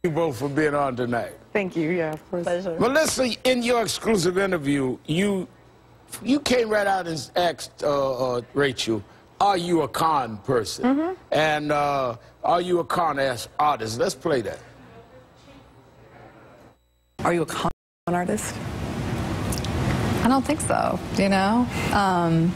you both for being on tonight. Thank you. Yeah, of course. Pleasure. Melissa, in your exclusive interview, you came right out and asked Rachel, are you a con person? Mm-hmm. And are you a con artist? Let's play that. Are you a con artist? I don't think so, you know? I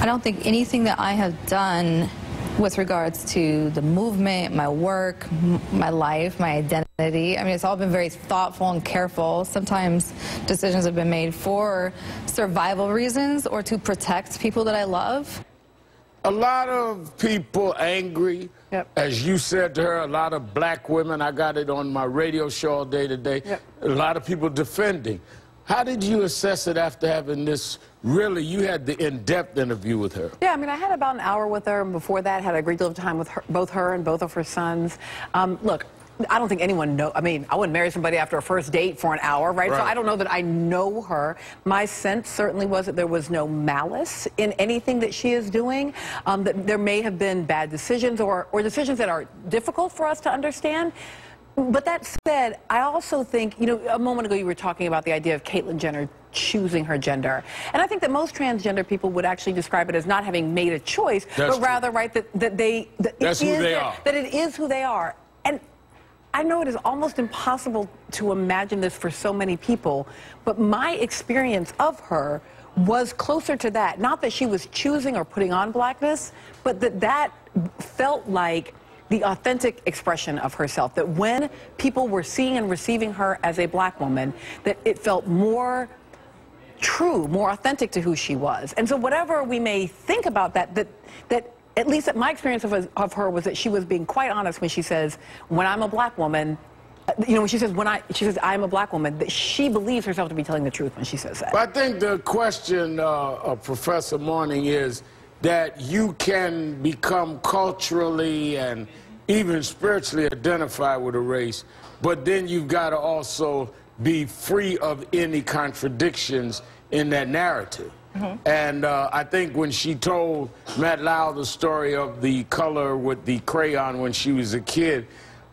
don't think anything that I have done with regards to the movement, my work, my life, my identity, I mean, it's all been very thoughtful and careful. Sometimes decisions have been made for survival reasons or to protect people that I love. A lot of people angry. Yep. As you said to her, a lot of black women, I got it on my radio show all day today, yep. A lot of people defending. How did you assess it after having this, really, you had the in-depth interview with her? Yeah, I mean, I had about an hour with her, and before that, had a great deal of time with her, both her and both of her sons. Look, I don't think anyone knows. I mean, I wouldn't marry somebody after a first date for an hour, right? So I don't know that I know her. My sense certainly was that there was no malice in anything that she is doing, that there may have been bad decisions or decisions that are difficult for us to understand. But that said, I also think, you know, a moment ago you were talking about the idea of Caitlyn Jenner choosing her gender. And I think that most transgender people would actually describe it as not having made a choice, but rather, right, that it is who they are. And I know it is almost impossible to imagine this for so many people, but my experience of her was closer to that. Not that she was choosing or putting on blackness, but that felt like the authentic expression of herself, that when people were seeing and receiving her as a black woman, that it felt more true, more authentic to who she was. And so whatever we may think about that at least my experience of her was that she was being quite honest when she says, when I'm a black woman, you know, when she says, I'm a black woman, that she believes herself to be telling the truth when she says that. But I think the question of Professor Morning is that you can become culturally and even spiritually identified with a race, but then you've got to also be free of any contradictions in that narrative. Mm-hmm. And I think when she told Matt Lau the story of the color with the crayon when she was a kid,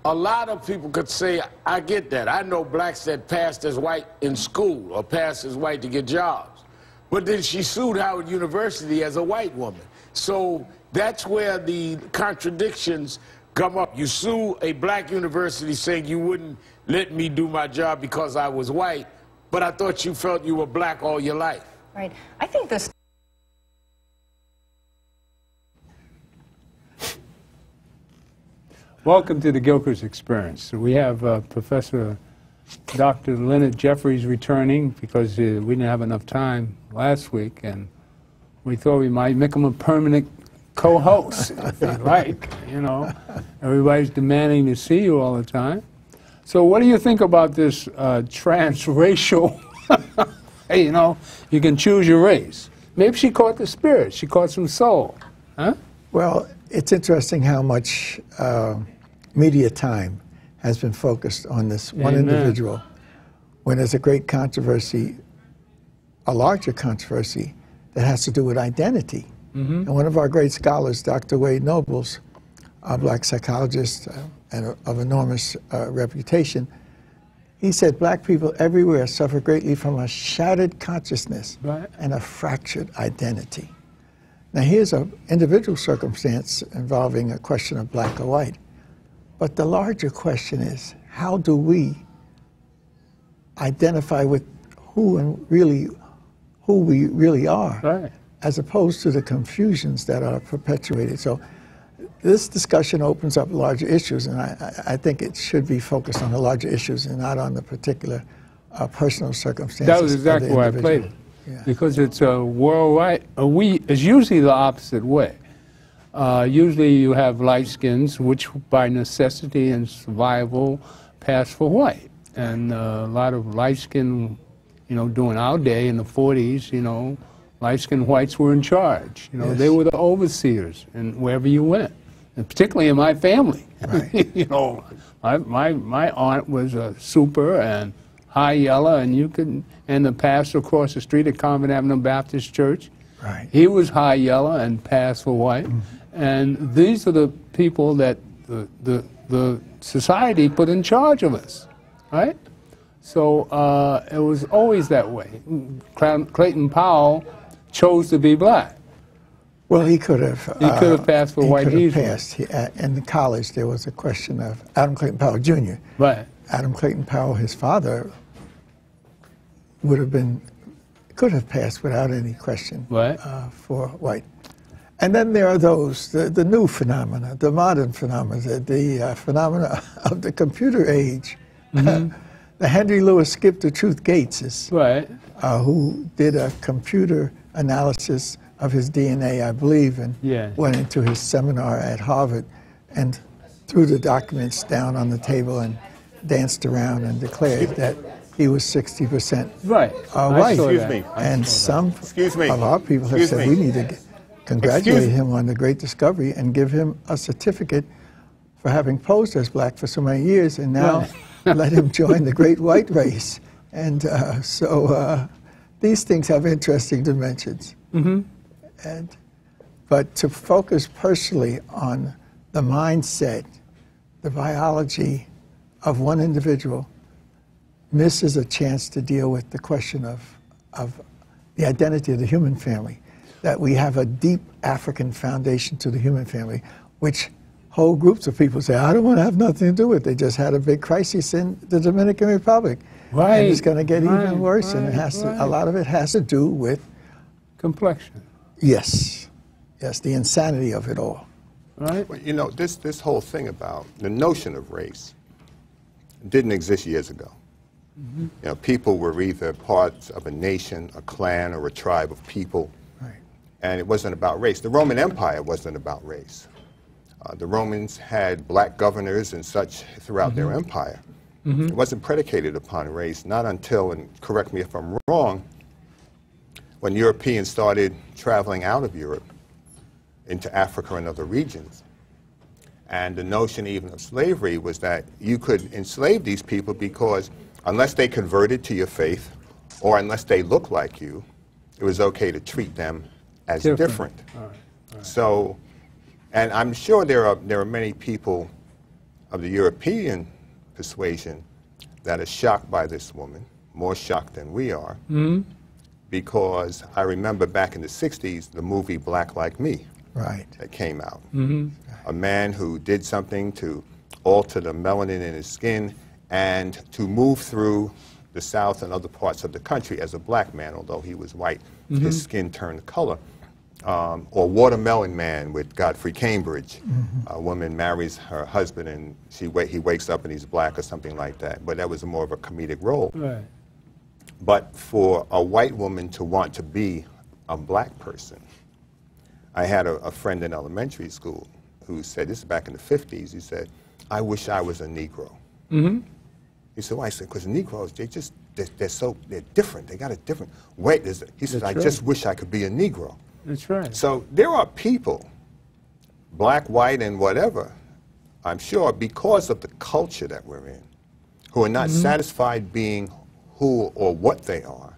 a lot of people could say, I get that. I know blacks that passed as white in school or passed as white to get jobs. But then she sued Howard University as a white woman. So that's where the contradictions come up. You sue a black university saying you wouldn't let me do my job because I was white, but I thought you felt you were black all your life. Right. I think this... Welcome to the Gilchrist Experience. We have Professor Dr. Leonard Jeffries returning because we didn't have enough time last week, and we thought we might make him a permanent co-host, if they like, you know. Everybody's demanding to see you all the time. So what do you think about this transracial, hey, you know, you can choose your race. Maybe she caught the spirit, she caught some soul, huh? Well, it's interesting how much media time has been focused on this one individual, when there's a great controversy, a larger controversy, that has to do with identity. Mm-hmm. And one of our great scholars, Dr. Wade Nobles, a black psychologist and of enormous reputation, he said black people everywhere suffer greatly from a shattered consciousness and a fractured identity. Now here's an individual circumstance involving a question of black or white. But the larger question is, how do we identify with who we really are, as opposed to the confusions that are perpetuated? So this discussion opens up larger issues, and I think it should be focused on the larger issues and not on the particular personal circumstances. That was exactly why I played it. Yeah. Because it's a worldwide, it's usually the opposite way. Usually you have light skins, which by necessity and survival pass for white. And a lot of light skin, you know, during our day in the 40s, you know, light skinned whites were in charge. You know, they were the overseers and wherever you went. And particularly in my family. Right. You know, my aunt was a super and high yellow, and you could, and the pastor across the street at Convent Avenue Baptist Church, he was high yellow and passed for white. Mm-hmm. And these are the people that the the society put in charge of us, right? So it was always that way. Clayton Powell chose to be black. Well, he could have. He could have passed for white He could have passed. In college, there was a question of Adam Clayton Powell Jr. Right. Adam Clayton Powell, his father, could have passed without any question for white. And then there are those, the new phenomena, the modern phenomena, the phenomena of the computer age. Mm-hmm. The Henry Louis Skip the Truth Gateses, who did a computer analysis of his DNA, I believe, and went into his seminar at Harvard and threw the documents down on the table and danced around and declared that he was 60% white. Excuse me. And some of our people have said we need to congratulate him on the great discovery and give him a certificate for having posed as black for so many years, and now let him join the great white race. And so these things have interesting dimensions. Mm-hmm. But to focus personally on the mindset, the biology of one individual misses a chance to deal with the question of the identity of the human family, that we have a deep African foundation to the human family, which whole groups of people say, I don't want to have nothing to do with. They just had a big crisis in the Dominican Republic. And it's going to get even worse, and it has to, a lot of it has to do with complexion. Yes, the insanity of it all. Right. Well, you know, this whole thing about the notion of race didn't exist years ago. Mm-hmm. You know, people were either parts of a nation, a clan, or a tribe of people, and it wasn't about race. The Roman Empire wasn't about race. The Romans had black governors and such throughout their empire. Mm-hmm. It wasn't predicated upon race, not until, and correct me if I'm wrong, when Europeans started traveling out of Europe into Africa and other regions. And the notion even of slavery was that you could enslave these people because unless they converted to your faith or unless they looked like you, it was okay to treat them as different. All right. So, and I'm sure there are many people of the European persuasion that are shocked by this woman, more shocked than we are, because I remember back in the 60s, the movie Black Like Me that came out. A man who did something to alter the melanin in his skin and to move through the South and other parts of the country as a black man, although he was white, his skin turned color. Or Watermelon Man with Godfrey Cambridge. A woman marries her husband and he wakes up and he's black or something like that. But that was more of a comedic role. Right. But for a white woman to want to be a black person, I had a friend in elementary school who said, this is back in the 50s, he said, I wish I was a Negro. He said, why? I said, because Negroes, they're different. They got a different way. He said, I just wish I could be a Negro. That's right. So there are people, black, white, and whatever, I'm sure, because of the culture that we're in, who are not satisfied being who or what they are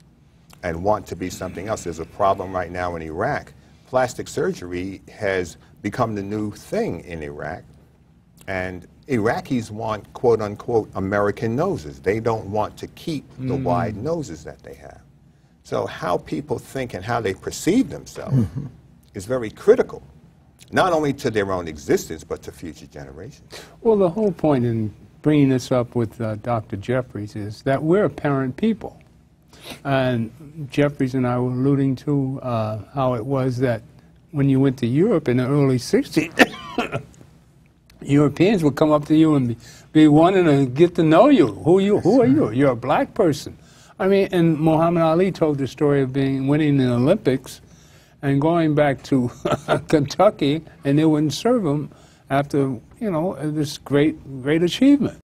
and want to be something else. There's a problem right now in Iraq. Plastic surgery has become the new thing in Iraq, and Iraqis want, quote unquote, American noses. They don't want to keep the wide noses that they have. So how people think and how they perceive themselves is very critical, not only to their own existence, but to future generations. Well, the whole point in bringing this up with Dr. Jeffries is that we're apparent people. And Jeffries and I were alluding to how it was that when you went to Europe in the early 60s, Europeans would come up to you and be wanting to get to know you. Who are you? You're a black person. I mean, and Muhammad Ali told the story of winning the Olympics and going back to Kentucky, and they wouldn't serve him after, this great achievement.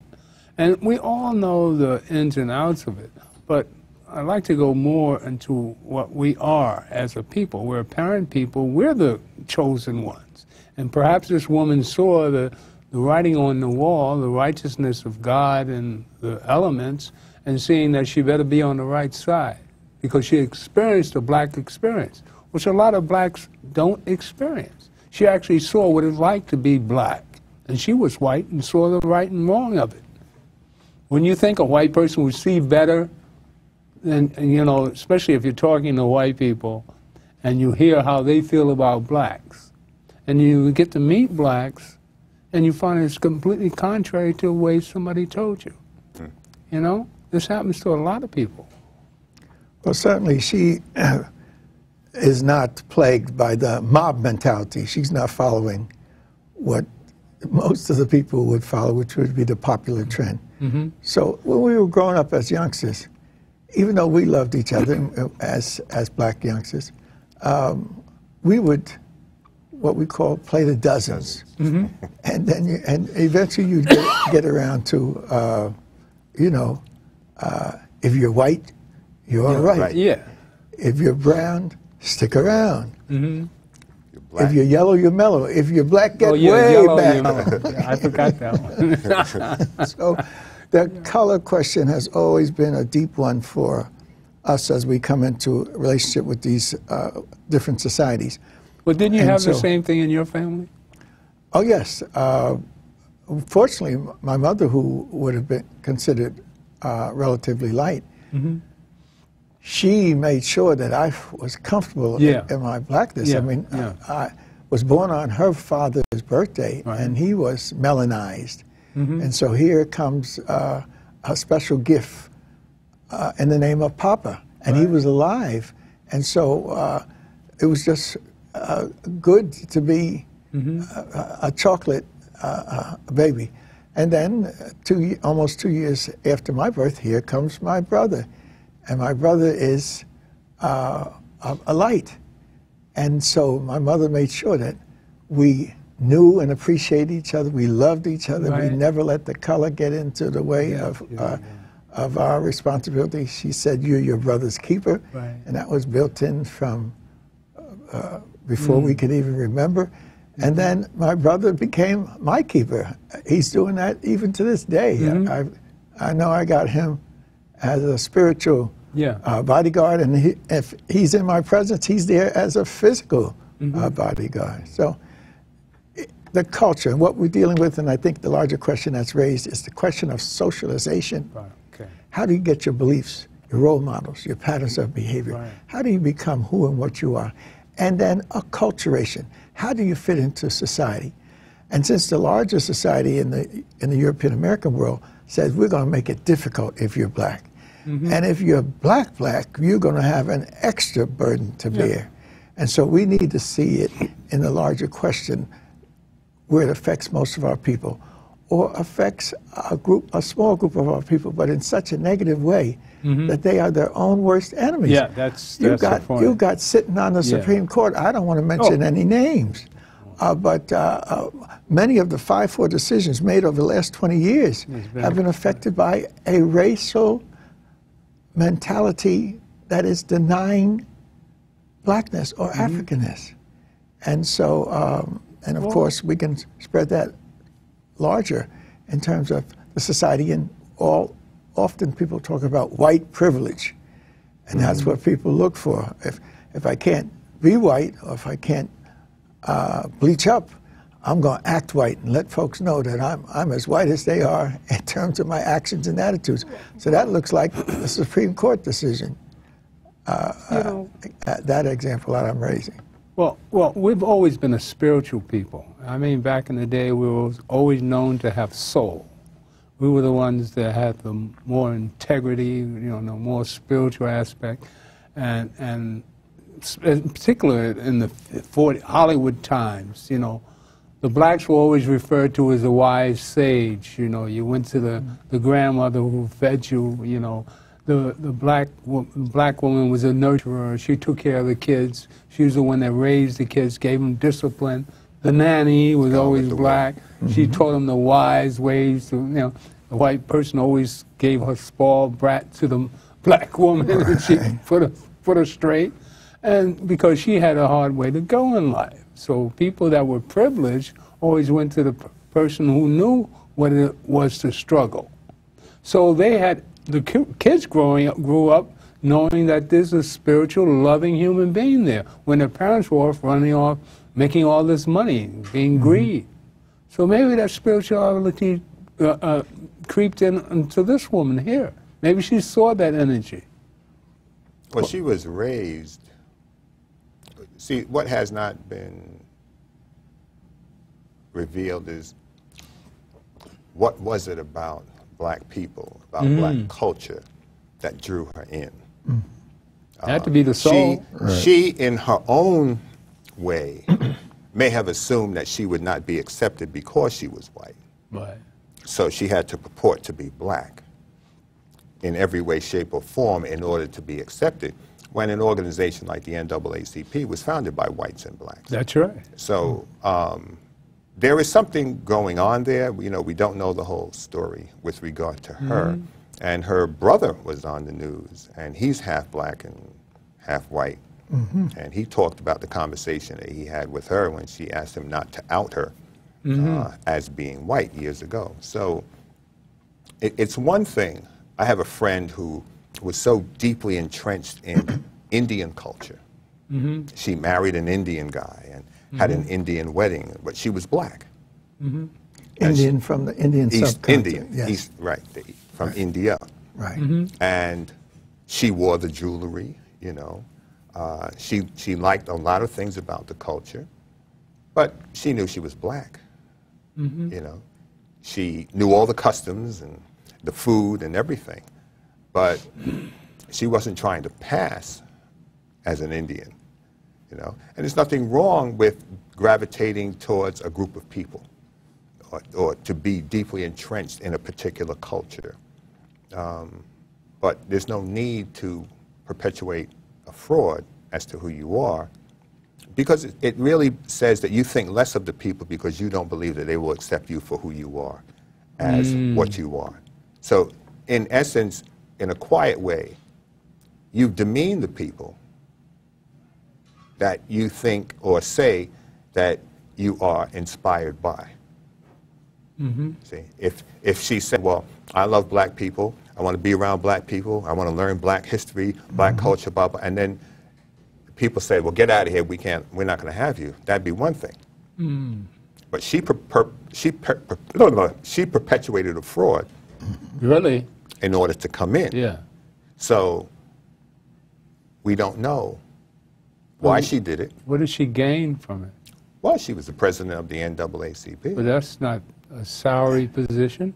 And we all know the ins and outs of it, but I'd like to go more into what we are as a people. We're apparent people. We're the chosen ones. And perhaps this woman saw the writing on the wall, the righteousness of God and the elements, and seeing that she better be on the right side because she experienced a black experience, which a lot of blacks don't experience. She actually saw what it's like to be black And she was white and saw the right and wrong of it. When you think a white person would see better, and you know, especially if you're talking to white people, and you hear how they feel about blacks, and you get to meet blacks, and you find it's completely contrary to the way somebody told you. You know, this happens to a lot of people. Well, certainly she is not plagued by the mob mentality. She's not following what most of the people would follow, which would be the popular trend. So when we were growing up as youngsters, even though we loved each other as black youngsters, we would, what we call, play the dozens. And then and eventually you'd get around to, you know, if you're white, you're all right. Yeah. If you're brown, stick around. If you're yellow, you're mellow. If you're black, get way yellow, back. I forgot that one. So the color question has always been a deep one for us as we come into a relationship with these different societies. Well, didn't you have the same thing in your family? Oh, yes. Fortunately, my mother, who would have been considered relatively light, she made sure that I was comfortable in my blackness. I mean, I was born on her father's birthday, and he was melanized. And so here comes a special gift in the name of Papa, and he was alive. And so it was just good to be a chocolate baby. And then almost 2 years after my birth, here comes my brother. And my brother is a light. And so my mother made sure that we knew and appreciated each other. We loved each other. We never let the color get into the way of our responsibility. She said, "You're your brother's keeper." And that was built in from before we could even remember. And then my brother became my keeper. He's doing that even to this day. I know I got him as a spiritual bodyguard, and if he's in my presence, he's there as a physical bodyguard. So the culture, what we're dealing with, and I think the larger question that's raised is the question of socialization. How do you get your beliefs, your role models, your patterns of behavior? How do you become who and what you are? And then acculturation. How do you fit into society? And since the larger society in the European American world says we're going to make it difficult if you're black. And if you're black, you're going to have an extra burden to bear. And so we need to see it in the larger question where it affects most of our people, or affects a small group of our people, but in such a negative way that they are their own worst enemies. Yeah, that's the point. You got sitting on the Supreme Court, I don't want to mention any names, but many of the 5-4 decisions made over the last 20 years have been affected by a racial mentality that is denying blackness or Africanness. And so, and of course, we can spread that larger in terms of the society, and often people talk about white privilege, and that's what people look for. If I can't be white, or if I can't bleach up, I'm going to act white and let folks know that I'm as white as they are in terms of my actions and attitudes. So that looks like the Supreme Court decision, that example that I'm raising. Well, we've always been a spiritual people. I mean, back in the day, we were always known to have soul. We were the ones that had the more integrity, the more spiritual aspect, and in particular in the Hollywood times, the blacks were always referred to as a wise sage. You went to the grandmother who fed you. The black woman was a nurturer. She took care of the kids. She was the one that raised the kids, gave them discipline. The nanny was always black. She taught them the wise ways. The white person always gave her spoiled brat to the black woman, and she put her straight. And because she had a hard way to go in life. So people that were privileged always went to the person who knew what it was to struggle. So they had, the kids grew up knowing that there's a spiritual, loving human being there, when their parents were off running off, making all this money, being greedy. So maybe that spirituality creeped into this woman here. Maybe she saw that energy. Well, she was raised. See, what has not been revealed is what was it about black people, about black culture, that drew her in. It had to be the soul. She, in her own way, may have assumed that she would not be accepted because she was white. Right. So she had to purport to be black in every way, shape, or form in order to be accepted, when an organization like the NAACP was founded by whites and blacks. That's right. So there is something going on there. You know, we don't know the whole story with regard to her. And her brother was on the news, and he's half black and half white. And he talked about the conversation that he had with her when she asked him not to out her as being white years ago. So it's one thing. I have a friend who was so deeply entrenched in Indian culture. She married an Indian guy and had an Indian wedding, but she was black. Indian from the Indian subcontinent. Indian, yes. East, right, from India. Right. And she wore the jewelry, you know. She liked a lot of things about the culture, but she knew she was black, you know. She knew all the customs and the food and everything, but she wasn't trying to pass as an Indian, you know. And there's nothing wrong with gravitating towards a group of people or to be deeply entrenched in a particular culture. But there's no need to perpetuate a fraud as to who you are, because it really says that you think less of the people because you don't believe that they will accept you for who you are as what you are. So in essence, in a quiet way, you've demeaned the people that you think or say that you are inspired by. See, if she said, well, I love black people, I want to be around black people, I want to learn black history, black culture, blah, blah, and then people say, well, get out of here, we're not going to have you, that'd be one thing. But she perpetuated a fraud. Really? In order to come in. Yeah. So we don't know why she did it. What did she gain from it? Well, she was the president of the NAACP. But that's not a salary position.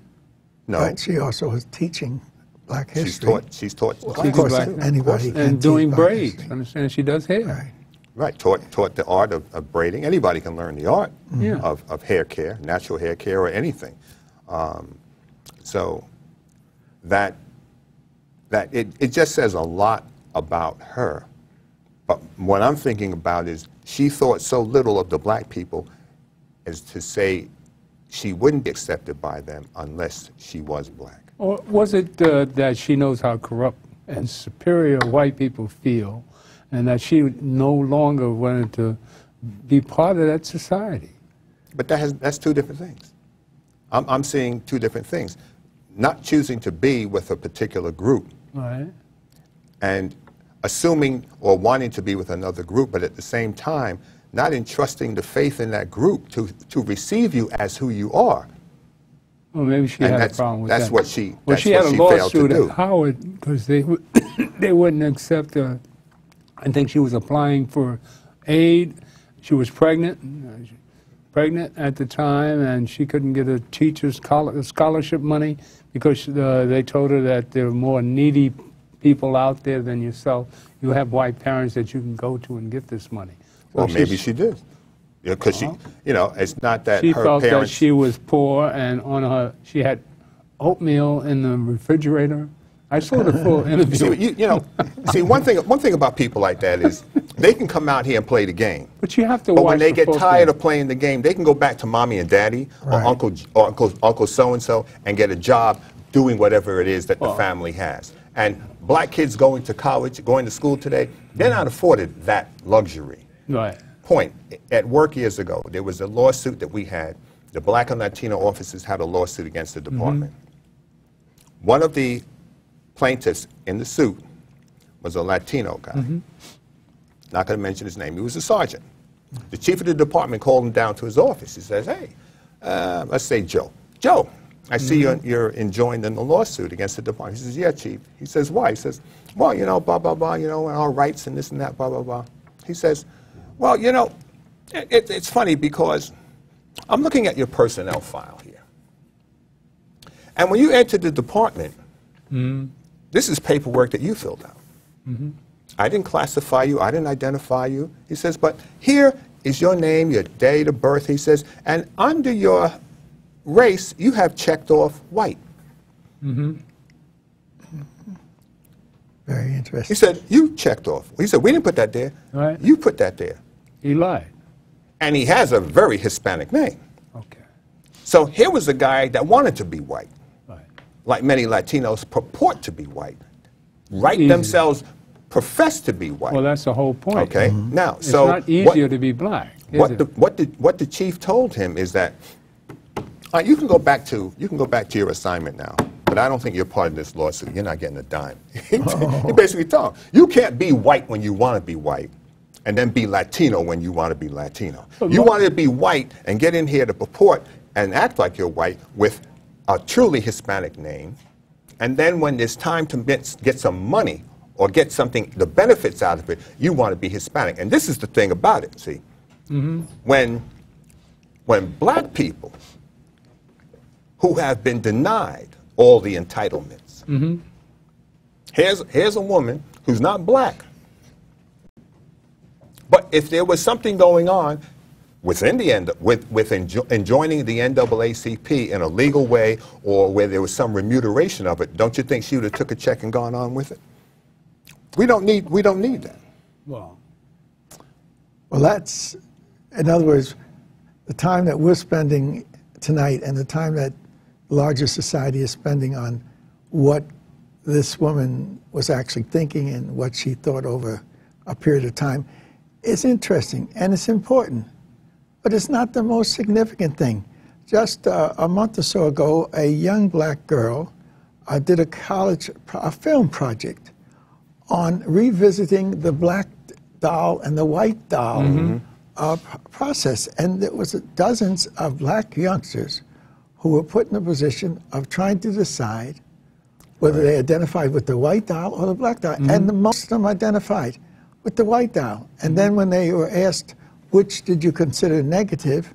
No. But she also was teaching black history. She's taught Of course, anybody can and doing teach black braids. history. Understand? She does hair. Right. Right, taught the art of braiding. Anybody can learn the art Yeah. of hair care, natural hair care, or anything. So that it just says a lot about her. But what I'm thinking about is she thought so little of the black people as to say she wouldn't be accepted by them unless she was black. Or was it that she knows how corrupt and superior white people feel, and that she no longer wanted to be part of that society? But that's two different things. I'm seeing two different things. Not choosing to be with a particular group, Right. and assuming or wanting to be with another group, but at the same time not entrusting the faith in that group to receive you as who you are. Well, maybe she And had a problem with that. that's what she Well, that's she what had a she failed to lawsuit do. at Howard because they they wouldn't accept her. I think she was applying for aid. She was pregnant at the time, and she couldn't get a teacher's scholarship money because they told her that there are more needy people out there than yourself. You have white parents that you can go to and get this money. Well, maybe she did. Because she, you know, it's not that She her felt parents. that she was poor, and she had oatmeal in the refrigerator. I saw the full interview. See, one thing about people like that is they can come out here and play the game. But you have to But watch when they the get full tired thing. of playing the game, they can go back to mommy and daddy or Right. uncle so and so and get a job doing whatever it is that the family has. And black kids going to college, going to school today, they're not afforded that luxury. Right. Point. At work years ago, there was a lawsuit that we had. The black and Latino officers had a lawsuit against the department. One of the plaintiffs in the suit was a Latino guy. Not going to mention his name. He was a sergeant. The chief of the department called him down to his office. He says, hey, let's say Joe. Joe, I see you're enjoined in the lawsuit against the department. He says, yeah, Chief. He says, why? He says, well, you know, blah, blah, blah, you know, and our rights and this and that, blah, blah, blah. He says, well, you know, it's funny because I'm looking at your personnel file here. And when you entered the department, this is paperwork that you filled out. I didn't classify you. I didn't identify you. He says, but here is your name, your date of birth, he says, and under your race, you have checked off white. Very interesting. He said, you checked off. He said, we didn't put that there. Right. You put that there. He lied. And he has a very Hispanic name. Okay. So here was a guy that wanted to be white. Right. Like many Latinos purport to be white. Right Easy. Themselves profess to be white. Well, that's the whole point. Okay. Now, It's so not easier to be black. what the chief told him is that you can go back to your assignment now, but I don't think you're part of this lawsuit. You're not getting a dime. He basically told him, you can't be white when you want to be white, and then be Latino when you want to be Latino. You want to be white and get in here to purport and act like you're white with a truly Hispanic name, and then when there's time to get some money or get something, the benefits out of it, you want to be Hispanic. And this is the thing about it, see. When black people who have been denied all the entitlements, here's a woman who's not black, but if there was something going on within the enjoining the NAACP in a legal way, or where there was some remuneration of it, don't you think she would have took a check and gone on with it? We don't need that. Well, that's, in other words, the time that we're spending tonight and the time that the larger society is spending on what this woman was actually thinking and what she thought over a period of time is interesting and it's important. But it's not the most significant thing. Just a month or so ago, a young black girl did a film project on revisiting the black doll and the white doll process. And there was dozens of black youngsters who were put in a position of trying to decide whether they identified with the white doll or the black doll. And most of them identified with the white doll. And then when they were asked, which did you consider negative,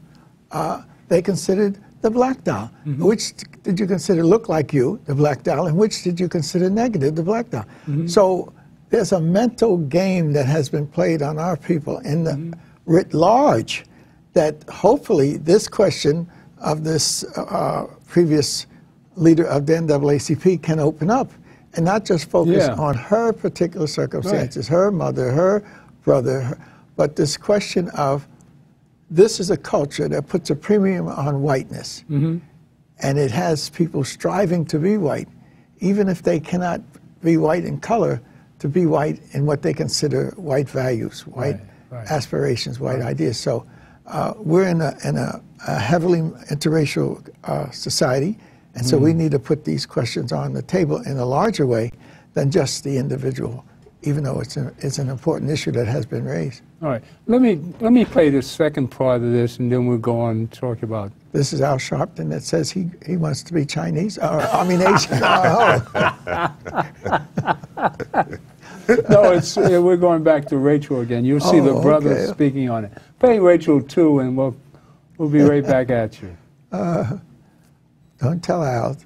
they considered the black doll. Which did you consider look like you, the black doll, and which did you consider negative, the black doll? So there's a mental game that has been played on our people in the writ large that hopefully this question of this previous leader of the NAACP can open up and not just focus on her particular circumstances, her mother, her brother, but this question of this is a culture that puts a premium on whiteness. And it has people striving to be white, even if they cannot be white in color, to be white in what they consider white values, white aspirations, white ideas. So we're in a heavily interracial society, and so we need to put these questions on the table in a larger way than just the individual, even though it's an important issue that has been raised. All right, let me play the second part of this, and then we'll go on and talk about. This is Al Sharpton that says he wants to be Chinese, I mean Asian. No, we're going back to Rachel again. You'll see the brother speaking on it. Play Rachel 2, and we'll be right back at you. Don't tell Al.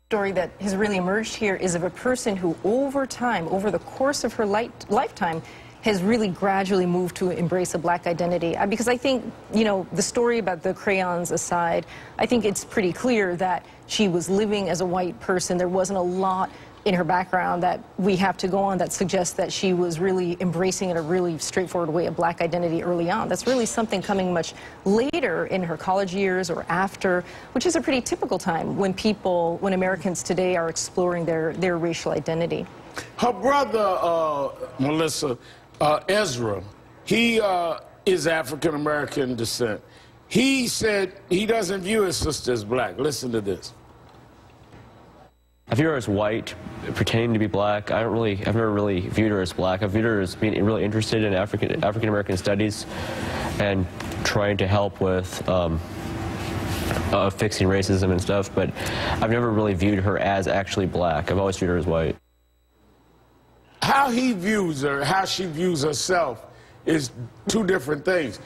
Story that has really emerged here is of a person who over time, over the course of her lifetime, has really gradually moved to embrace a black identity. Because I think, you know, the story about the crayons aside, I think it's pretty clear that she was living as a white person. There wasn't a lot in her background that we have to go on that suggests that she was really embracing in a really straightforward way a black identity early on. That's really something coming much later in her college years or after, which is a pretty typical time when Americans today are exploring their racial identity. Her brother, Melissa, Ezra, he is African-American descent. He said he doesn't view his sister as black. Listen to this. I view her as white, pretending to be black. I've never really viewed her as black. I've viewed her as being really interested in African American studies and trying to help with fixing racism and stuff, but I've never really viewed her as actually black. I've always viewed her as white. How he views her, how she views herself is two different things.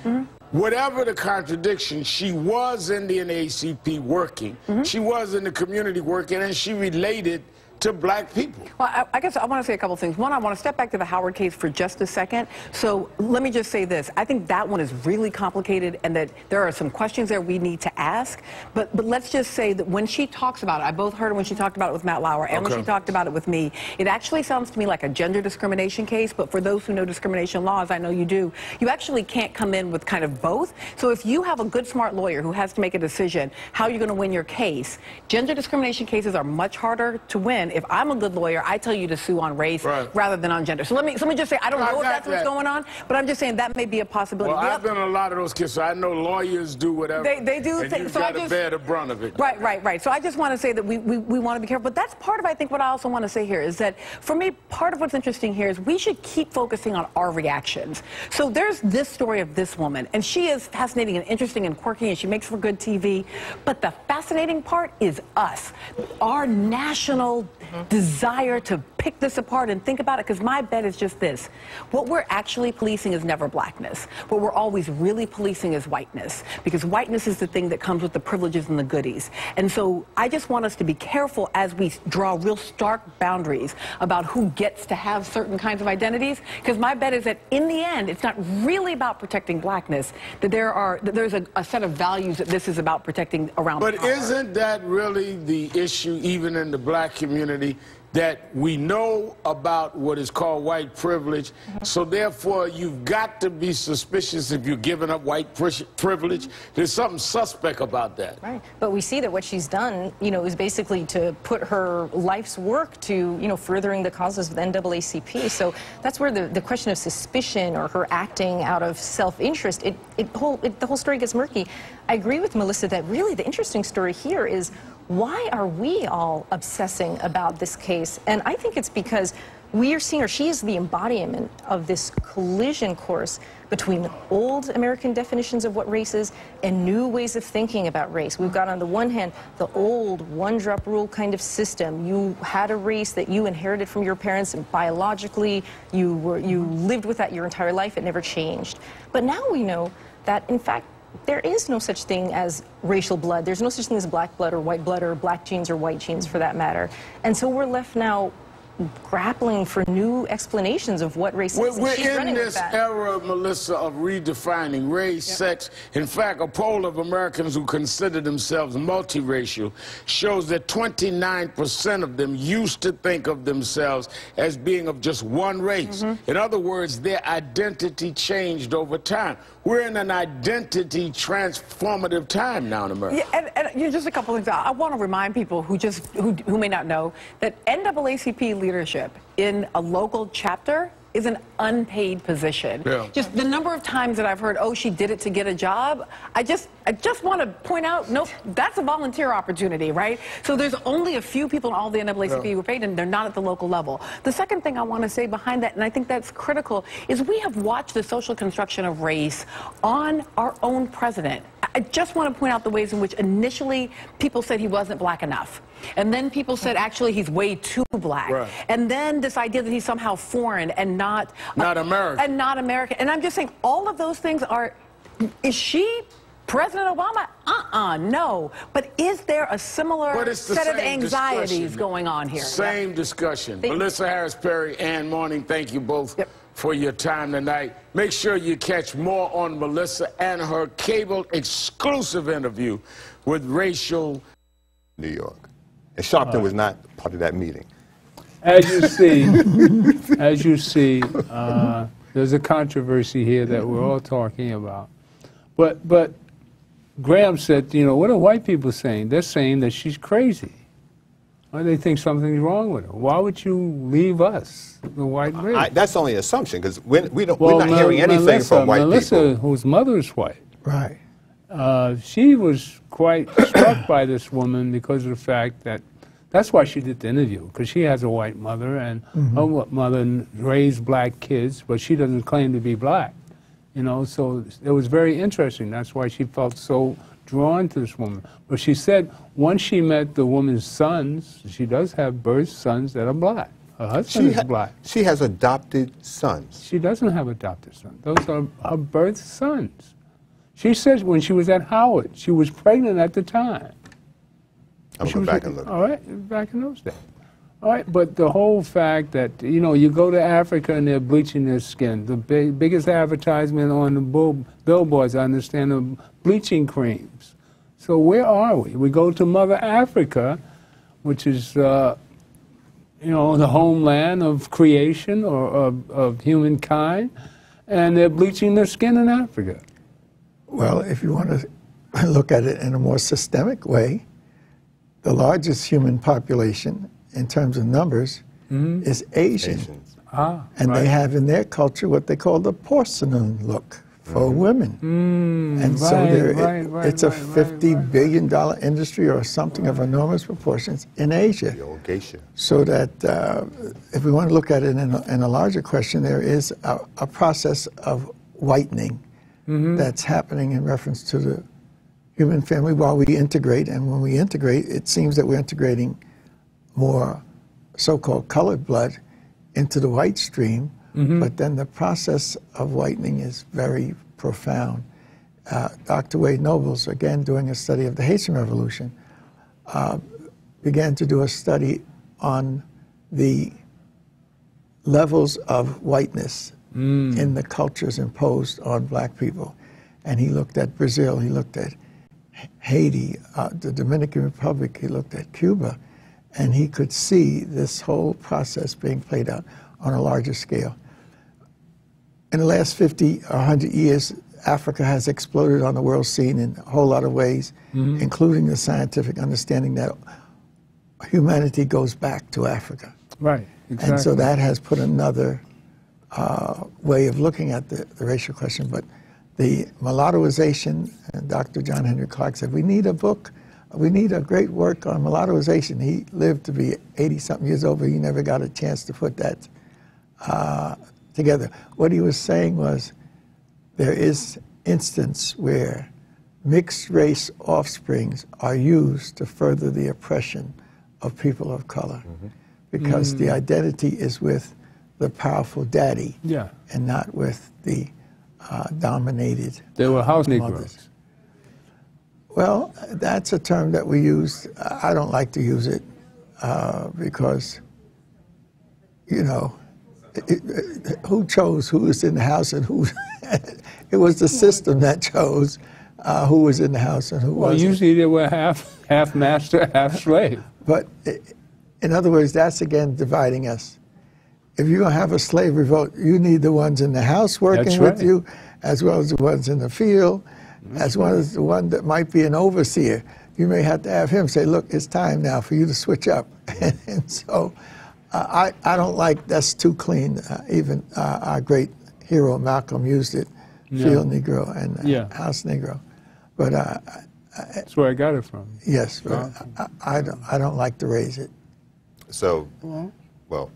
Whatever the contradiction, she was in the NAACP working. She was in the community working, and she related to black people. Well, I guess I want to say a couple things. One, I want to step back to the Howard case for just a second. So let me just say this. I think that one is really complicated and that there are some questions there we need to ask. But let's just say that when she talks about it, I both heard her when she talked about it with Matt Lauer and when she talked about it with me, it actually sounds to me like a gender discrimination case. But for those who know discrimination laws, I know you do, you actually can't come in with kind of both. So if you have a good, smart lawyer who has to make a decision how you're going to win your case, gender discrimination cases are much harder to win. If I'm a good lawyer, I tell you to sue on race rather than on gender. So let me just say, I don't know if that's what's going on, but I'm just saying that may be a possibility. Well, I've been in a lot of those cases, so I know lawyers do whatever. They do. And you've got to bear the brunt of it. Right. So I just want to say that we want to be careful. But that's part of, I think, what I also want to say here is that, for me, part of what's interesting here is we should keep focusing on our reactions. So there's this story of this woman, and she is fascinating and interesting and quirky, and she makes for good TV. But the fascinating part is us, our national desire to pick this apart and think about it, because my bet is just this. What we're actually policing is never blackness. What we're always really policing is whiteness, because whiteness is the thing that comes with the privileges and the goodies. And so I just want us to be careful as we draw real stark boundaries about who gets to have certain kinds of identities, because my bet is that in the end, it's not really about protecting blackness, that there's a set of values that this is about protecting around power. But isn't that really the issue, even in the black community, that we know about what is called white privilege, so therefore you've got to be suspicious if you're giving up white privilege? There's something suspect about that. Right, but we see that what she's done, is basically to put her life's work to, furthering the causes of the NAACP. So that's where the question of suspicion or her acting out of self-interest, the whole story gets murky. I agree with Melissa that really the interesting story here is, why are we all obsessing about this case? And I think it's because we are seeing her, she is the embodiment of this collision course between old American definitions of what race is and new ways of thinking about race. We've got on the one hand the old one-drop rule kind of system. You had a race that you inherited from your parents, and biologically you lived with that your entire life. It never changed. But now we know that, in fact, there is no such thing as racial blood. There's no such thing as black blood or black genes or white genes for that matter. And so we're left now grappling for new explanations of what race is. We're in this era, Melissa, of redefining race, sex. In fact, a poll of Americans who consider themselves multiracial shows that 29% of them used to think of themselves as being of just one race. In other words, their identity changed over time. We're in an identity transformative time now in America. Yeah, and just a couple things. I want to remind people who may not know that NAACP leadership in a local chapter is an unpaid position. Just the number of times that I've heard, oh, she did it to get a job, I just want to point out, nope, that's a volunteer opportunity, right? So there's only a few people in all the NAACP who are paid, and they're not at the local level. The second thing I want to say behind that, and I think that's critical, is we have watched the social construction of race on our own president. I just want to point out the ways in which initially people said he wasn't black enough. And then people said, actually, he's way too black. And then this idea that he's somehow foreign and not American. And not American. And I'm just saying, all of those things are, is she President Obama? No. But is there a similar set of anxieties going on here? Same discussion. Melissa Harris Perry, Ann Morning, thank you both for your time tonight. Make sure you catch more on Melissa and her cable exclusive interview with Racial New York. And Sharpton was not part of that meeting. As you see, there's a controversy here that we're all talking about. But Graham said, what are white people saying? They're saying that she's crazy. Or they think something's wrong with her. Why would you leave us, the white race? That's only an assumption, because we're not hearing anything from white Melissa, whose mother is white. She was quite struck by this woman because of the fact that That's why she did the interview, because she has a white mother, and her mother raised black kids, but she doesn't claim to be black. You know, so it was very interesting. That's why she felt so drawn to this woman. But she said once she met the woman's sons, she does have birth sons that are black. Her husband is black. She has adopted sons. She doesn't have adopted sons. Those are her birth sons. She says when she was at Howard, she was pregnant at the time. I'm going back and look. All right, back in those days. All right, but the whole fact that, you know, you go to Africa and they're bleaching their skin. The biggest advertisement on the billboards, I understand, are bleaching creams. So where are we? We go to Mother Africa, which is, you know, the homeland of creation or of humankind, and they're bleaching their skin in Africa. Well, if you want to look at it in a more systemic way, the largest human population in terms of numbers is Asian. Asians. And they have in their culture what they call the porcelain look for women. And so it's a $50 billion industry or something of enormous proportions in Asia. The old geisha. So that if we want to look at it in a larger question, there is a process of whitening that's happening in reference to the human family while we integrate. And when we integrate, it seems that we're integrating more so-called colored blood into the white stream, but then the process of whitening is very profound. Dr. Wade Nobles, again doing a study of the Haitian Revolution, began to do a study on the levels of whiteness in the cultures imposed on black people. And he looked at Brazil, he looked at Haiti, the Dominican Republic, he looked at Cuba, and he could see this whole process being played out on a larger scale. In the last 50 or 100 years, Africa has exploded on the world scene in a whole lot of ways, including the scientific understanding that humanity goes back to Africa. Right, exactly. And so that has put another way of looking at the racial question. But the mulattoization, and Dr. John Henry Clark said, we need a book, we need a great work on mulattoization. He lived to be 80-something years old, but he never got a chance to put that together. What he was saying was, there is instance where mixed race offsprings are used to further the oppression of people of color, because the identity is with the powerful daddy, and not with the dominated. They were house mothers. Negroes. Well, that's a term that we use. I don't like to use it because, you know, who chose who was in the house and who? It was the system that chose who was in the house and who wasn't. Well, usually they were half master, half slave. But in other words, that's again dividing us. If you're going to have a slave revolt, you need the ones in the house working with you, as well as the ones in the field, as well as the one that might be an overseer. You may have to have him say, look, it's time now for you to switch up. And so I don't like, that's too clean. Even our great hero Malcolm used it, field Negro and house Negro. But that's where I got it from. Yes, but I don't like to raise it. So, well,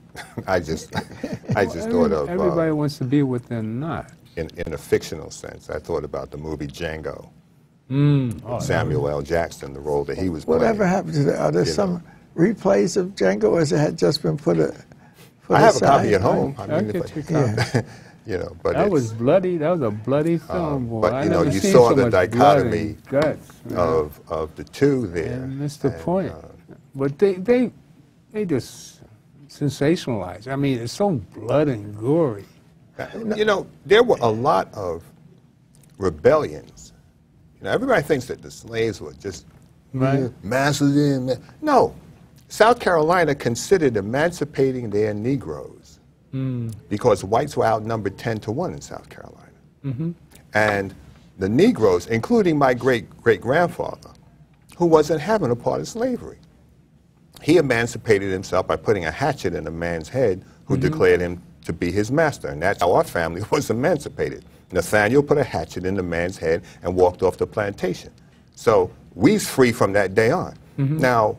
I just thought of everybody wants to be what they're not. In a fictional sense, I thought about the movie Django. Samuel L. Jackson, the role that he was playing. Whatever happened to that? Are there some replays of Django, or has it had just been put I have aside? A copy at home. I get your copy. You know, but that was bloody. That was a bloody film, boy. But you know, you saw the dichotomy of the two there. And that's the point. But they just sensationalize. I mean, it's so blood and gory. You know, there were a lot of rebellions. You know, everybody thinks that the slaves were just masters in. No, South Carolina considered emancipating their Negroes because whites were outnumbered 10-1 in South Carolina. And the Negroes, including my great-great-grandfather, who wasn't having a part of slavery, he emancipated himself by putting a hatchet in a man's head who declared him to be his master, and that's how our family was emancipated. Nathaniel put a hatchet in the man's head and walked off the plantation. So we's free from that day on. Now,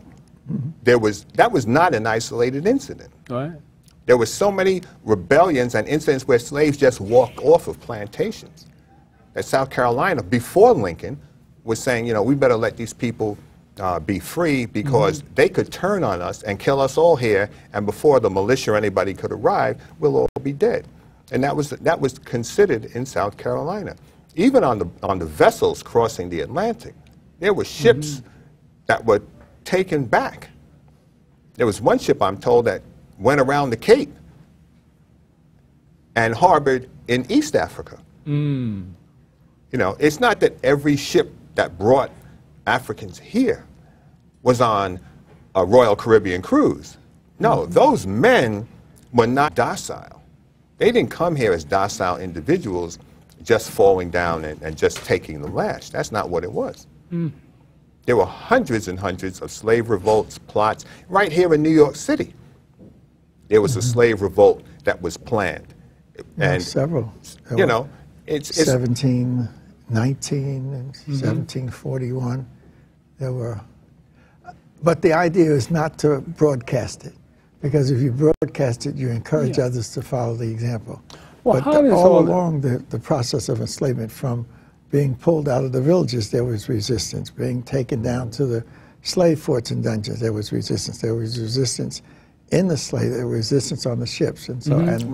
that was not an isolated incident. Right. There were so many rebellions and incidents where slaves just walked off of plantations. That South Carolina, before Lincoln, was saying, you know, we better let these people be free because they could turn on us and kill us all here, and before the militia or anybody could arrive, we'll all be dead. And that was considered in South Carolina. Even on the vessels crossing the Atlantic, there were ships that were taken back. There was one ship, I'm told, that went around the Cape and harbored in East Africa. You know, it's not that every ship that brought Africans here was on a Royal Caribbean cruise. No, those men were not docile. They didn't come here as docile individuals just falling down and just taking the lash. That's not what it was. There were hundreds and hundreds of slave revolts, plots. Right here in New York City, there was a slave revolt that was planned. And several. You know, it's 1719 and 1741. There were, but the idea is not to broadcast it, because if you broadcast it, you encourage others to follow the example. Well, but all along the process of enslavement, from being pulled out of the villages, there was resistance. Being taken down to the slave forts and dungeons, there was resistance. There was resistance in the slave, there was resistance on the ships, and so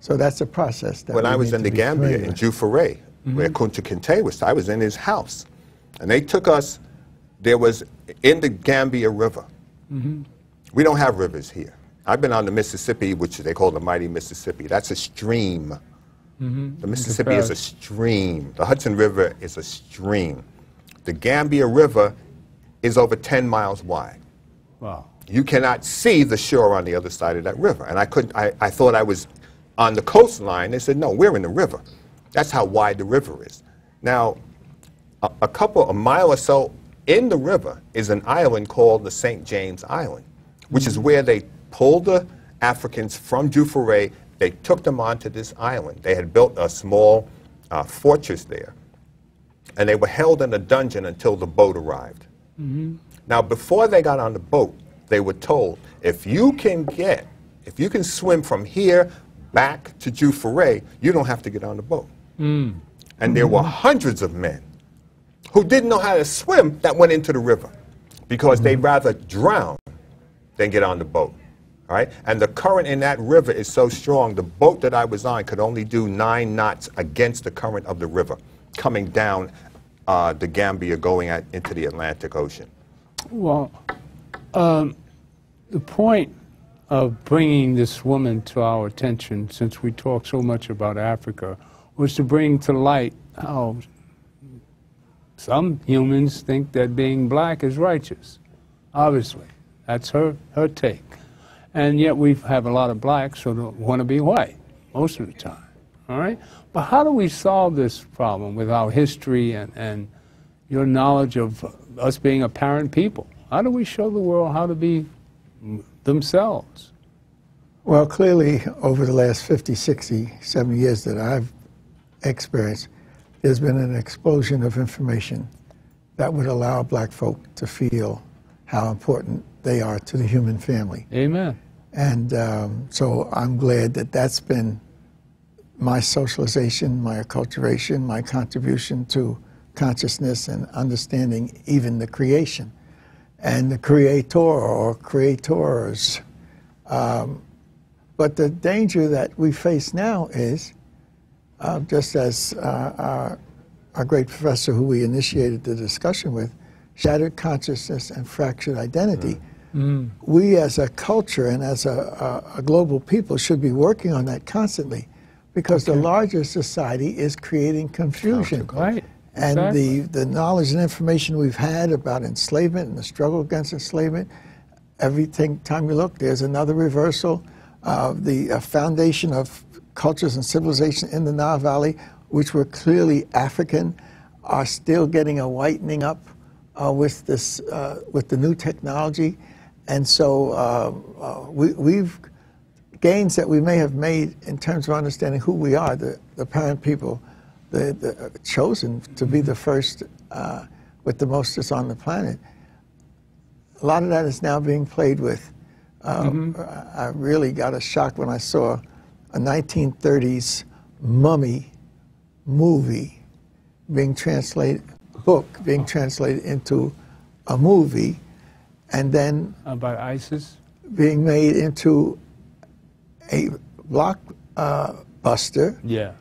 so that's a process. That when I was in the Gambia in Jufureh, where Kunta Kinte was, I was in his house, and they took us. There was in the Gambia River. We don't have rivers here. I've been on the Mississippi, which they call the mighty Mississippi. That's a stream. The Mississippi is a stream. The Hudson River is a stream. The Gambia River is over 10 miles wide. Wow. You cannot see the shore on the other side of that river. And I thought I was on the coastline. They said, no, we're in the river. That's how wide the river is. Now, a mile or so in the river is an island called the St. James Island, which is where they pulled the Africans from Jufureh. They took them onto this island. They had built a small fortress there, and they were held in a dungeon until the boat arrived. Now, before they got on the boat, they were told, if you can swim from here back to Jufureh, you don't have to get on the boat. And there were hundreds of men who didn't know how to swim that went into the river because they'd rather drown than get on the boat. All right? And the current in that river is so strong, the boat that I was on could only do 9 knots against the current of the river, coming down the Gambia, going into the Atlantic Ocean. Well, the point of bringing this woman to our attention, since we talk so much about Africa, was to bring to light how some humans think that being black is righteous. Obviously, that's her take. And yet we have a lot of blacks who don't want to be white most of the time, all right? But how do we solve this problem with our history and your knowledge of us being apparent people? How do we show the world how to be themselves? Well, clearly, over the last 50, 60, 70 years that I've experienced, there's been an explosion of information that would allow black folk to feel how important they are to the human family. Amen. And so I'm glad that that's been my socialization, my acculturation, my contribution to consciousness and understanding even the creation and the creator or creators. But the danger that we face now is, just as our great professor who we initiated the discussion with, shattered consciousness and fractured identity. We as a culture and as a global people should be working on that constantly, because the larger society is creating confusion. Right. And Exactly. the knowledge and information we've had about enslavement and the struggle against enslavement, every time you look, there's another reversal. The foundation of cultures and civilization in the Nile Valley, which were clearly African, are still getting a whitening up with the new technology. And so we've gains that we may have made in terms of understanding who we are, the parent people, the chosen to be the first with the mostest on the planet. a lot of that is now being played with. I really got a shock when I saw a 1930s mummy movie book being translated into a movie, and then about ISIS being made into a blockbuster. Yeah.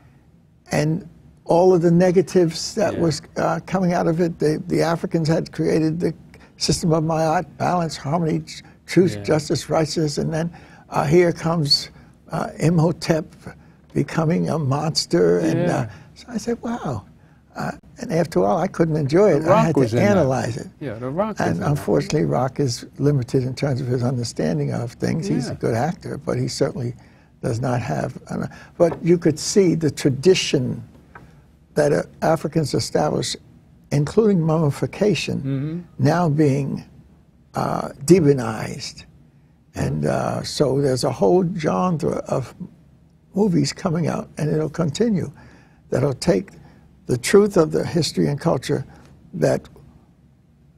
And all of the negatives that was coming out of it, the Africans had created the system of Ma'at, balance, harmony, truth, justice, righteousness, and then here comes Imhotep becoming a monster. And so I said, wow. And after a while, I couldn't enjoy it. I had to analyze it. Yeah, The Rock. And unfortunately, Rock is limited in terms of his understanding of things. He's a good actor, but he certainly does not have. But you could see the tradition that Africans established, including mummification, now being demonized. And so there's a whole genre of movies coming out, and it'll continue, that'll take the truth of the history and culture that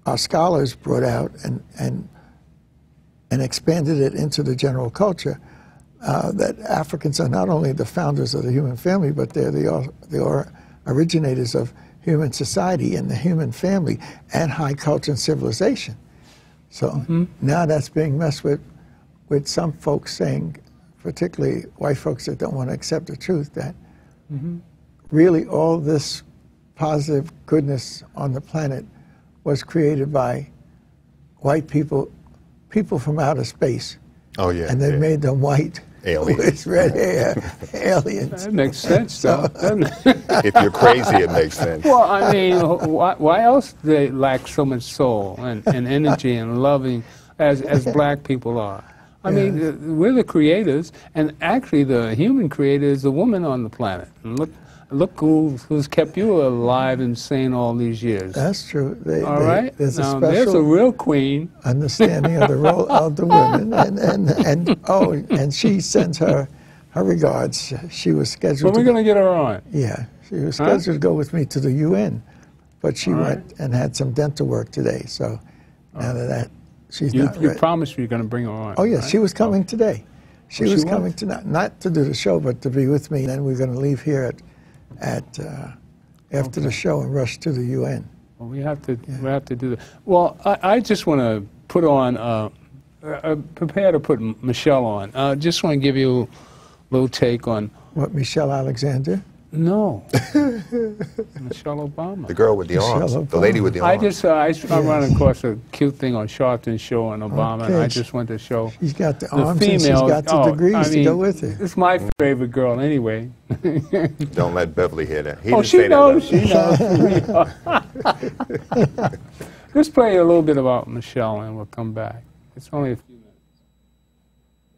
our scholars brought out and expanded it into the general culture, that Africans are not only the founders of the human family, but they're the originators of human society and the human family and high culture and civilization. So now that's being messed with some folks saying, particularly white folks that don't want to accept the truth, that really all this positive goodness on the planet was created by white people, people from outer space. Oh, yeah. And they made them white. Aliens. With red hair. Aliens. That makes sense, though, doesn't it? If you're crazy, it makes sense. Well, I mean, why else do they lack so much soul and energy and loving as black people are? I mean, we're the creators, and actually the human creator is the woman on the planet. And look who's kept you alive and sane all these years. That's true. All right? There's now, a special there's a real queen. Understanding of the role of the women. And she sends her regards. She was scheduled Well, we're going to get her on. Yeah. She was scheduled to go with me to the UN, but she went and had some dental work today. So now that she's not ready. You promised you're going to bring her on. Oh, yes. Right? She was coming today. She was she coming to not to do the show, but to be with me. And then we're going to leave here after the show and rush to the UN. Well, we have to do that. Well, I just want to put on, prepare to put Michelle on. Just want to give you a little take on. What, Michelle Alexander? No. Michelle Obama. The girl with the arms. The lady with the arms. I run across a cute thing on Sharpton's show on Obama, and I just want to show. She's got the arms and she's got the degrees to go with it. It's my favorite girl anyway. Don't let Beverly hear that. She knows. She knows. Let's play a little bit about Michelle, and we'll come back. It's only a few minutes.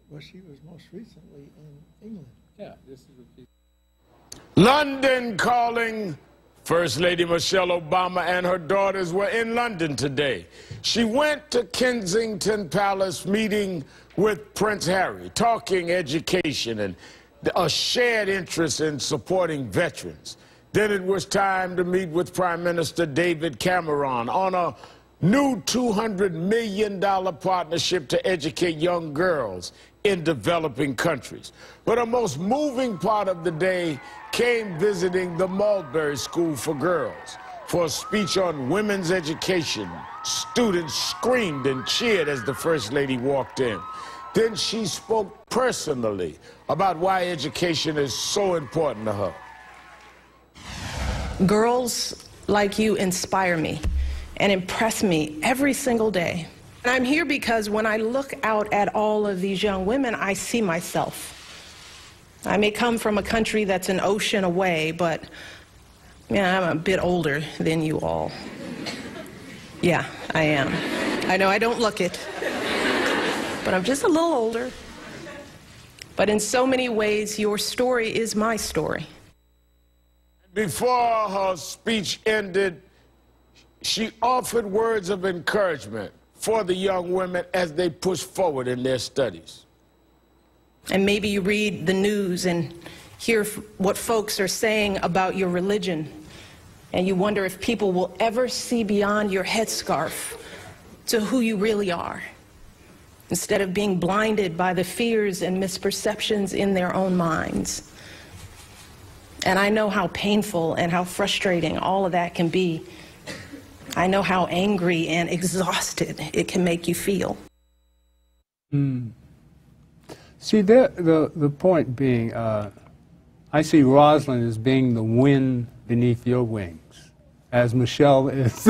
Well, she was most recently in England. Yeah, this is a piece. London calling. First Lady Michelle Obama and her daughters were in London today. She went to Kensington Palace meeting with Prince Harry, talking education and a shared interest in supporting veterans. Then it was time to meet with Prime Minister David Cameron on a new $200 million partnership to educate young girls in developing countries. But a most moving part of the day came visiting the Mulberry School for Girls for a speech on women's education. Students screamed and cheered as the First Lady walked in. Then she spoke personally about why education is so important to her. Girls like you inspire me and impress me every single day. And I'm here because when I look out at all of these young women, I see myself. I may come from a country that's an ocean away, but I'm a bit older than you all. Yeah, I am. I know I don't look it, but I'm just a little older. But in so many ways, your story is my story. Before her speech ended, she offered words of encouragement for the young women as they push forward in their studies. And maybe you read the news and hear what folks are saying about your religion, and you wonder if people will ever see beyond your headscarf to who you really are, instead of being blinded by the fears and misperceptions in their own minds. And I know how painful and how frustrating all of that can be. I know how angry and exhausted it can make you feel. See, the point being, I see Rosalind as being the wind beneath your wings, as Michelle is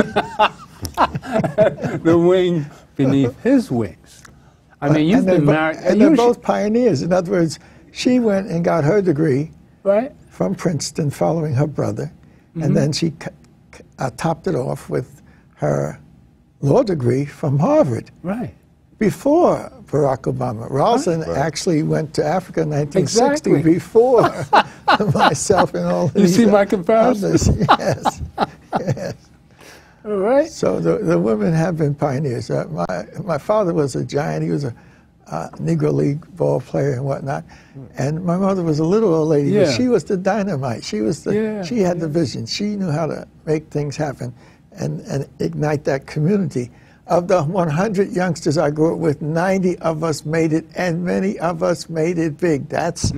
the wing beneath his wings. I mean, you've been married. And they're both pioneers. In other words, she went and got her degree from Princeton following her brother, and then she topped it off with her law degree from Harvard. Before Barack Obama. Rosalind actually went to Africa in 1960 before myself and all these. You see my comparison? Others. Yes. Yes. All right. So the women have been pioneers. My father was a giant. He was a Negro League ball player and whatnot. And my mother was a little old lady, but she was the dynamite. She was the. She had the vision. She knew how to make things happen and ignite that community. Of the 100 youngsters I grew up with, 90 of us made it, and many of us made it big. That's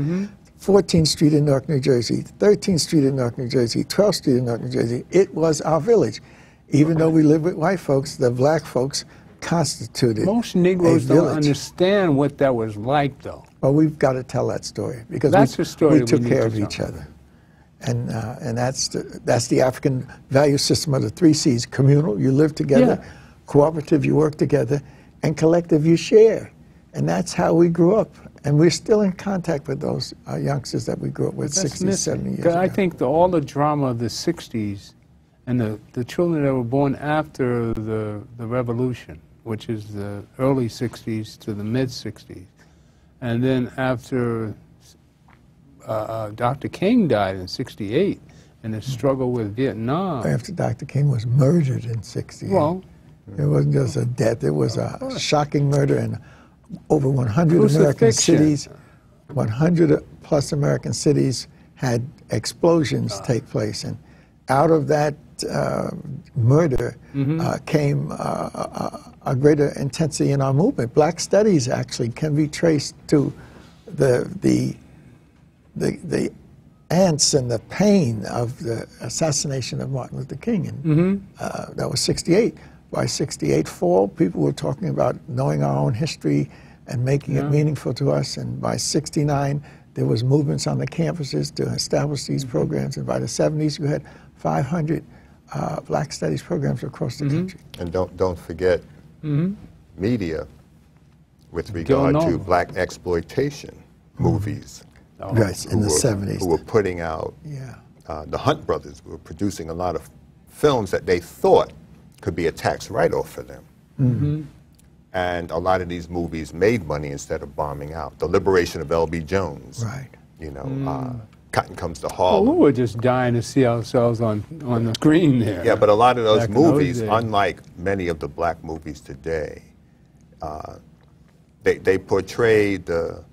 14th Street in Newark, New Jersey, 13th Street in Newark, New Jersey, 12th Street in Newark, New Jersey. It was our village. Even though we lived with white folks, the black folks constituted Most Negroes don't understand what that was like, though. Well, we've got to tell that story, because we took care of each other. And that's the African value system of the 3 C's. Communal, you live together. Cooperative, you work together. And collective, you share. And that's how we grew up. And we're still in contact with those youngsters that we grew up with 60, 70 years ago. I think all the drama of the 60s and the children that were born after the revolution, which is the early 60s to the mid-60s, and then after Dr. King died in 68, and the struggle with Vietnam. After Dr. King was murdered in 68. Well, it wasn't just a death, it was a shocking murder in over 100 American cities. 100 plus American cities had explosions take place, and out of that murder came a greater intensity in our movement. Black studies actually can be traced to the ants and the pain of the assassination of Martin Luther King. And that was 68. By 68 fall, people were talking about knowing our own history and making it meaningful to us. And by 69, there was movements on the campuses to establish these programs. And by the 70s, you had 500 Black Studies programs across the country. And don't forget media with regard to Black exploitation movies. Right, in the 70s. Who were putting out, the Hunt brothers were producing a lot of films that they thought could be a tax write-off for them. And a lot of these movies made money instead of bombing out. The Liberation of L.B. Jones. You know, Cotton Comes to Harlem. Well, we were just dying to see ourselves on the screen there. Yeah, but a lot of those movies, unlike many of the black movies today, they portrayed the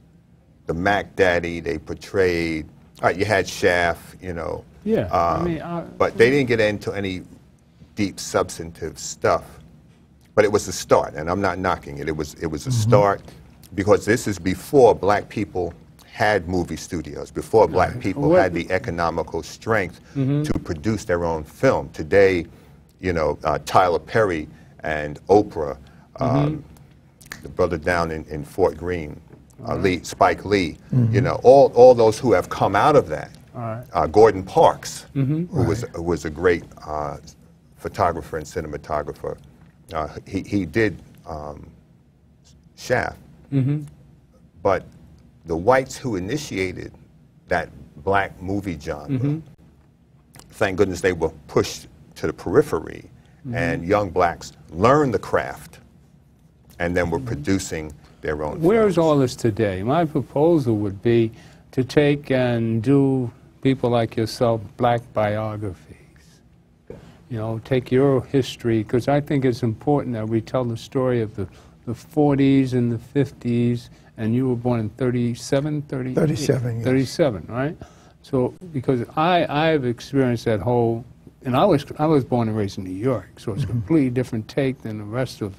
Mac Daddy, they portrayed, you had Shaft, you know. But they didn't get into any deep substantive stuff. But it was a start, and I'm not knocking it. It was a start, because this is before black people had movie studios, before black people had the economical strength to produce their own film. Today, you know, Tyler Perry and Oprah, the brother down in Fort Greene, Spike Lee, you know, all those who have come out of that. Gordon Parks, who was a great photographer and cinematographer. He did Shaft, but the whites who initiated that black movie genre, thank goodness they were pushed to the periphery, and young blacks learned the craft, and then were producing their own Where films. is all this today? My proposal would be to take and do, people like yourself, black biographies. You know, take your history, because I think it's important that we tell the story of the 40s and the 50s, and you were born in 37, 37, yes. 37, right? So, because I've experienced that whole, and I was born and raised in New York, so it's a completely different take than the rest of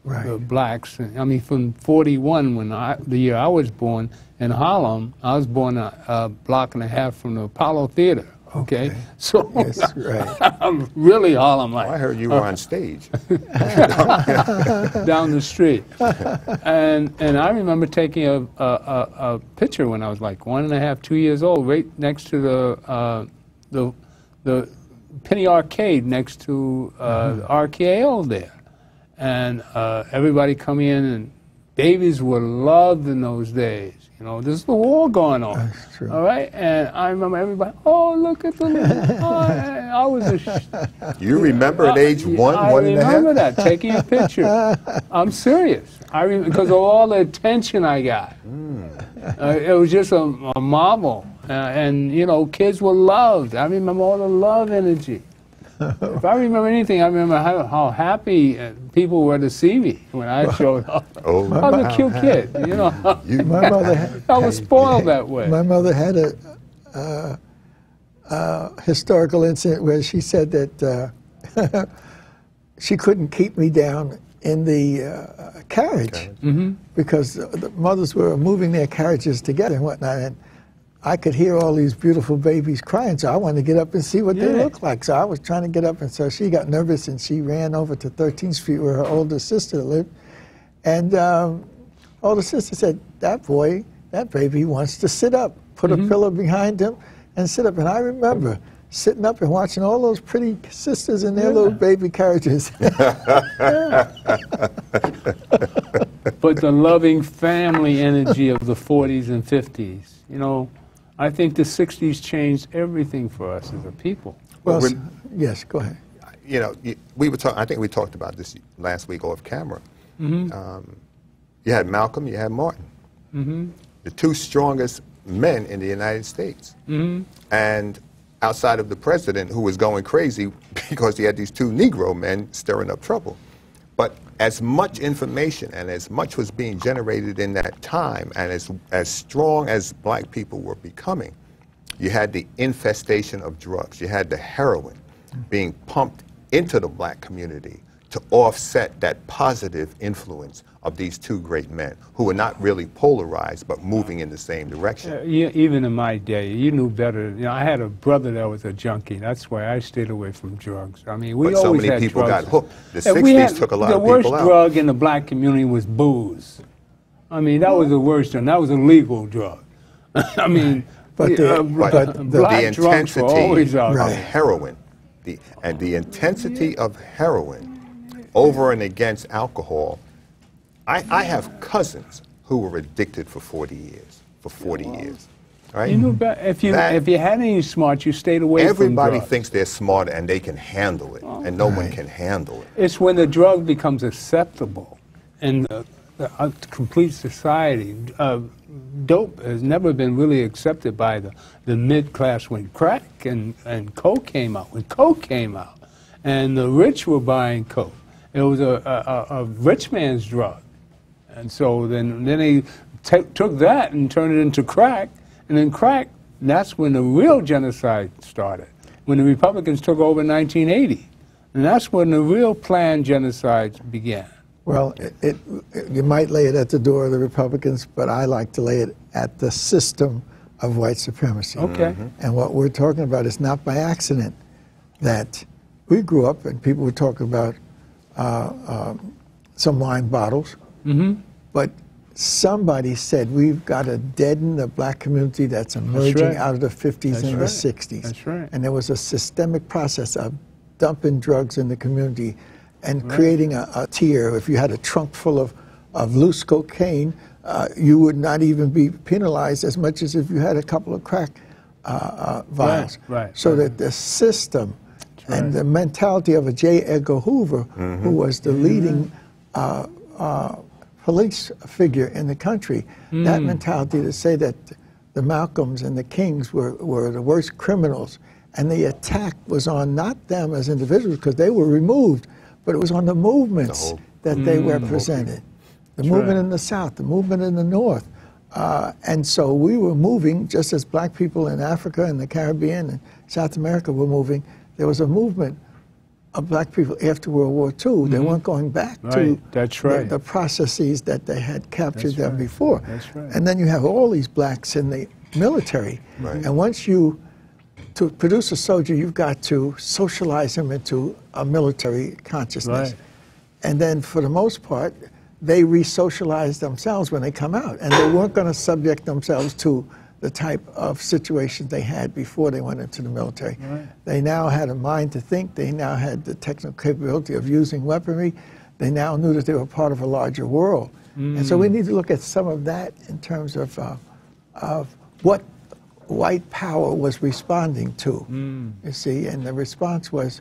the blacks. I mean, from 41, when the year I was born, in Harlem, I was born a block and a half from the Apollo Theater. Okay, so yes, right. I'm really Harlem-like. Oh, I heard you were on stage down the street, and I remember taking a picture when I was like 1.5, 2 years old, right next to the Penny Arcade next to the RKO there, and everybody come in, and babies were loved in those days. You know, there's the war going on. That's true. All right, and I remember everybody. Oh, look at the little. I was a. You remember at age 1, 1.5? I remember that, taking a picture. I'm serious. Because of all the attention I got. It was just a marvel, and you know, kids were loved. I remember all the love energy. If I remember anything, I remember how happy people were to see me when I showed up. Oh, I was a cute kid, you know. My mother had, I was spoiled that way. My mother had a historical incident where she said that she couldn't keep me down in the carriage because the mothers were moving their carriages together and whatnot. And I could hear all these beautiful babies crying, so I wanted to get up and see what they looked like. So I was trying to get up, and so she got nervous, and she ran over to 13th Street where her older sister lived. And older sister said, that baby wants to sit up. Put a pillow behind him and sit up. And I remember sitting up and watching all those pretty sisters in their little baby carriages. But the loving family energy of the 40s and 50s, you know, I think the 60s changed everything for us as a people. Well, yes, go ahead. You know, we were talking. I think we talked about this last week off camera. You had Malcolm, you had Martin, the two strongest men in the United States, and outside of the president, who was going crazy because he had these two Negro men stirring up trouble. But as much information and as much was being generated in that time, and as strong as black people were becoming, you had the infestation of drugs. You had the heroin being pumped into the black community to offset that positive influence of these two great men who were not really polarized but moving in the same direction. Even in my day, you knew better. You know, I had a brother that was a junkie. That's why I stayed away from drugs. I mean, we but always so many had people drugs. got hooked. The 60s took a lot of people out. The worst drug in the black community was booze. I mean, that was the worst one. That was a legal drug. I mean, but the intensity of heroin, the intensity of heroin over and against alcohol. I have cousins who were addicted for 40 years. Right? You knew if you had any smarts, you stayed away from drugs. Everybody thinks they're smart and they can handle it, and no one can handle it. It's when the drug becomes acceptable in the complete society. Dope has never been really accepted by the mid-class when crack and coke came out. When coke came out, and the rich were buying coke. It was a rich man's drug. And so then they took that and turned it into crack. And then crack, that's when the real genocide started, when the Republicans took over in 1980. And that's when the real planned genocides began. Well, you might lay it at the door of the Republicans, but I like to lay it at the system of white supremacy. Okay. And what we're talking about is not by accident that we grew up and people would talk about some wine bottles, but somebody said we've got to deaden the black community that's emerging out of the 50s and the 60s. That's right. And there was a systemic process of dumping drugs in the community and creating a tier. If you had a trunk full of loose cocaine, you would not even be penalized as much as if you had a couple of crack vials. So that the system and the mentality of a J. Edgar Hoover, who was the leading police figure in the country, that mentality to say that the Malcolms and the Kings were the worst criminals, and the attack was on not them as individuals because they were removed, but it was on the movements that they represented. The movement in the South, the movement in the North. And so we were moving, just as black people in Africa and the Caribbean and South America were moving. There was a movement black people after World War II. They weren't going back to That's right. the processes that they had captured That's them right. before. That's right. And then you have all these blacks in the military. Right. And once you, to produce a soldier, you've got to socialize him into a military consciousness. Right. And then for the most part, they re-socialize themselves when they come out. And they weren't going to subject themselves to the type of situations they had before they went into the military. Right. They now had a mind to think. They now had the technical capability of using weaponry. They now knew that they were part of a larger world. And so we need to look at some of that in terms of what white power was responding to, you see. And the response was,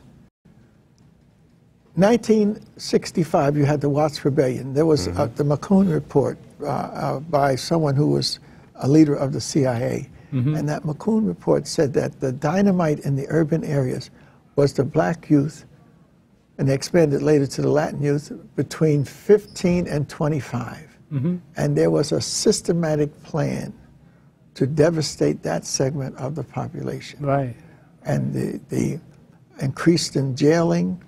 1965, you had the Watts Rebellion. There was the McCune Report by someone who was a leader of the CIA. And that McCune Report said that the dynamite in the urban areas was the black youth, and they expanded later to the Latin youth, between 15 and 25. And there was a systematic plan to devastate that segment of the population. Right. And the increase in jailing,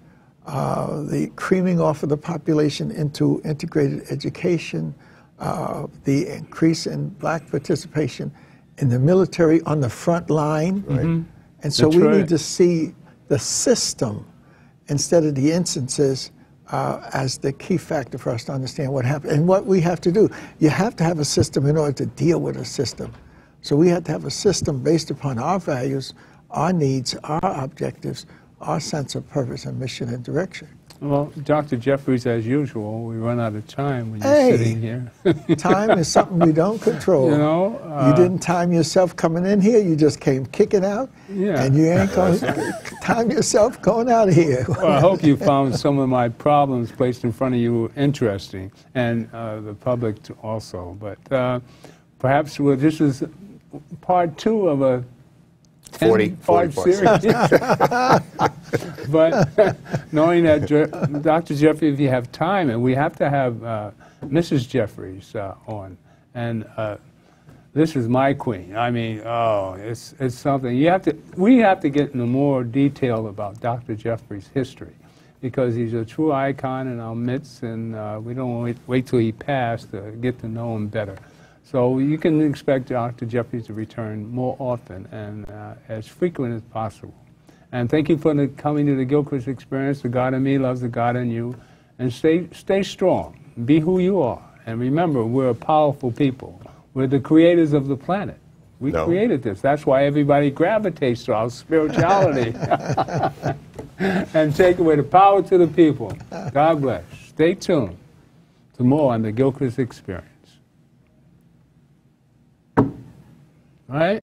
the creaming off of the population into integrated education, the increase in black participation in the military on the front line. And so we need to see the system instead of the instances as the key factor for us to understand what happened. And what we have to do, you have to have a system in order to deal with a system. So we have to have a system based upon our values, our needs, our objectives, our sense of purpose and mission and direction. Well, Dr. Jeffries, as usual, we run out of time when you're sitting here. Time is something we don't control. You know, you didn't time yourself coming in here. You just came kicking out, and you ain't going to time yourself going out of here. Well, I hope you found some of my problems placed in front of you interesting, and the public also. But perhaps this is part 2 of a 40-part series. But knowing that, Dr. Jeffries, if you have time, and we have to have Mrs. Jeffries on, and this is my queen. I mean, it's something. We have to get into more detail about Dr. Jeffries' history, because he's a true icon in our midst, and we don't wait till he passed to get to know him better. So you can expect Dr. Jeffries to return more often and as frequent as possible. And thank you for coming to the Gilchrist Experience. The God in me loves the God in you. And stay strong. Be who you are. And remember, we're a powerful people. We're the creators of the planet. We created this. That's why everybody gravitates to our spirituality. And take away the power to the people. God bless. Stay tuned to more on the Gilchrist Experience. Right?